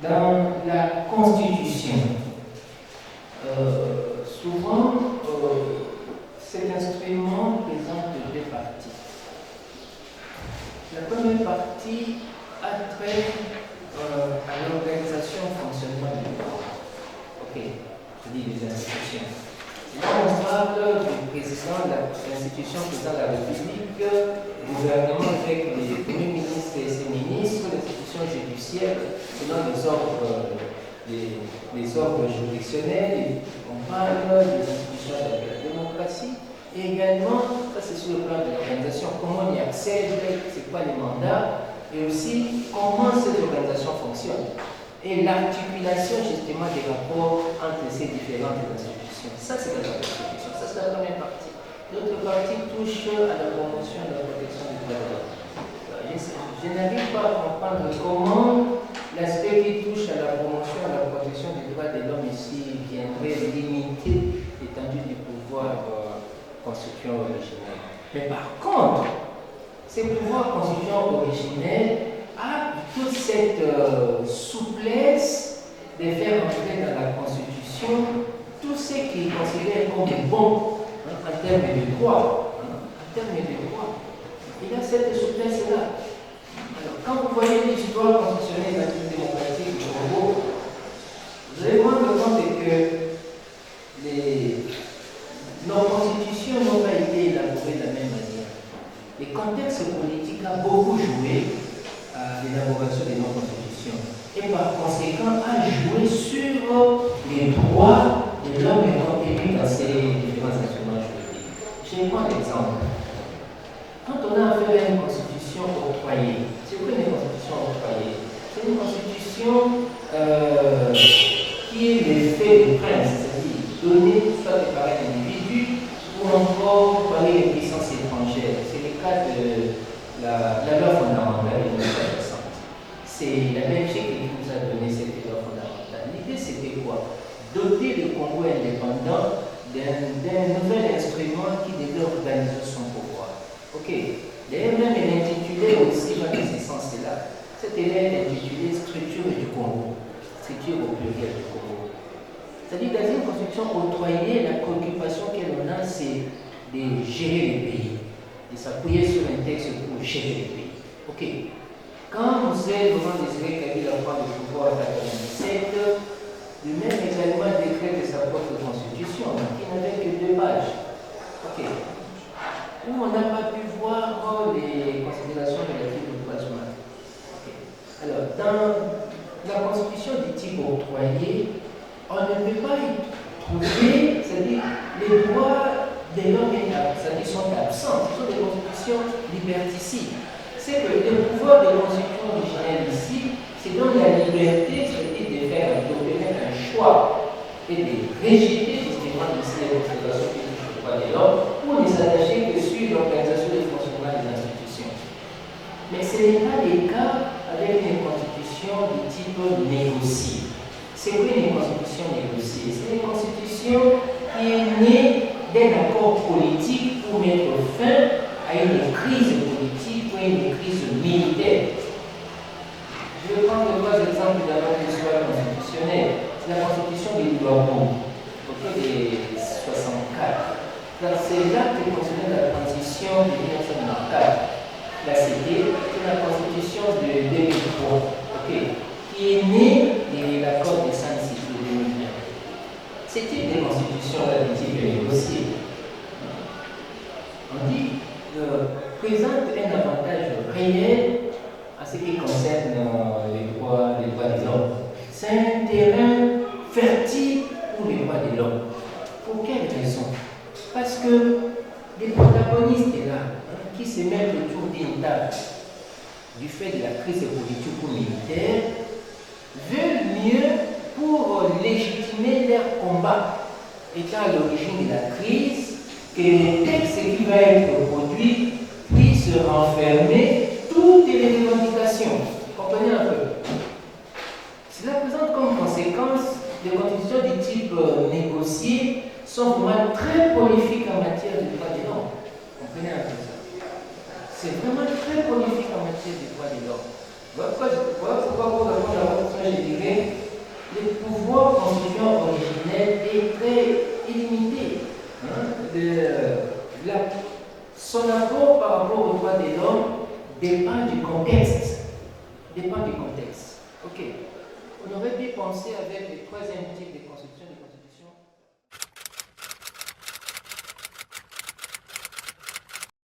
dans la Constitution, souvent, cet instrument présente deux parties. La première partie a trait à l'organisation et fonctionnement du droit. Ok, je dis les institutions. Là, on parle du président de l'institution, président de la République, gouvernement avec les premiers ministres et ses ministres, l'institution judiciaire, selon les ordres juridictionnels. On parle des institutions de la démocratie. Et également, ça c'est sur le plan de l'organisation, comment on y accède, c'est quoi les mandats, et aussi comment cette organisation fonctionne. Et l'articulation justement des rapports entre ces différentes institutions. Ça c'est la Constitution, ça c'est la première partie. L'autre partie touche à la promotion et à la protection des droits de l'homme. Je n'arrive pas à comprendre comment l'aspect qui touche à la promotion et à la protection des droits de l'homme ici viendrait limiter l'étendue du pouvoir constituant originel. Mais par contre, ces pouvoirs constituants originels a toute cette souplesse de faire entrer dans la Constitution tout ce qui est considéré comme bon en termes de droit. En termes de droit. Il a cette souplesse-là. Alors, quand vous voyez l'histoire constitutionnelle de la démocratique du Congo, vous allez vous rendre compte que nos constitutions n'ont pas été élaborées de la même manière. Le contexte politique a beaucoup joué à l'élaboration de nos constitutions et par conséquent a joué sur les droits de l'homme contenus dans ces différents instruments juridiques. Je prends l'exemple. Quand on a affaire à une constitution octroyée, c'est quoi une constitution octroyée? C'est une constitution qui est l'effet du prince, c'est-à-dire donnée soit par un individu ou encore par les puissances étrangères. C'est le cas de la loi fondamentale de 1960. C'est la Belgique qui nous a donné cette loi fondamentale. L'idée c'était quoi? Doter le Congo indépendant d'un nouvel instrument qui devait organiser son pouvoir. Ok. D'ailleurs, même l'intitulé aussi dans ce sens-là. Cette élève est intitulée Structure du Congo. Structure au pluriel du Congo. C'est-à-dire, dans une constitution octroyée, la préoccupation qu'elle en a, c'est de gérer le pays, de s'appuyer sur un texte pour gérer le pays. Ok. Quand vous êtes vraiment désiré Kabila prendre le pouvoir en 1997, lui-même également décret de sa propre constitution, qui n'avait que 2 pages. Ok. Où on n'a pas pu voir les considérations relatives au droit humain. Okay. Alors, dans la constitution du type octroyé, on ne peut pas y trouver, c'est-à-dire les droits de l'homme sont absents. Ce sont des constitutions liberticides. C'est que le pouvoir de constitution originelle ici, c'est donc la liberté, c'est-à-dire de faire d'opérer un choix et de rejeter justement ici les considérations qui touchent au droit de l'homme ou ne s'attacher que sur l'organisation et le fonctionnement des institutions. Mais ce n'est pas le cas avec une constitution de type négocié. C'est quoi une constitution négociée? C'est une constitution qui est née d'un accord politique pour mettre fin à une crise politique ou à une crise militaire. Je vais prendre 3 exemples dans notre histoire constitutionnelle. C'est la constitution de Luabo, de 64. C'est l'acte constitutionnel de la transition de 1994. La CD, c'est la constitution de 2003, qui est née de l'accord de San Sito de 2001. Ce type de constitution là, de type négocié, on dit présente un avantage réel à ce qui concerne les droits de l'homme. C'est un terrain fertile pour les droits de l'homme. Pour quelle raison? Parce que les protagonistes là, qui se mettent autour d'une table du fait de la crise politique ou militaire, veulent mieux pour légitimer leur combat étant à l'origine de la crise que le texte qui va être produit puisse renfermer toutes les revendications. Comprenez un peu? Cela présente comme conséquence des constitutions de type négocié sont vraiment très prolifiques en matière de droits de l'homme. Comprenez un peu ça? C'est vraiment très prolifique en matière de droits de l'homme. Voilà pourquoi pour répondre à votre question, je dirais le pouvoir constituant originel est très illimité. Son apport par rapport aux droits de l'homme dépend du contexte. Ok. On aurait pu penser avec le troisième type de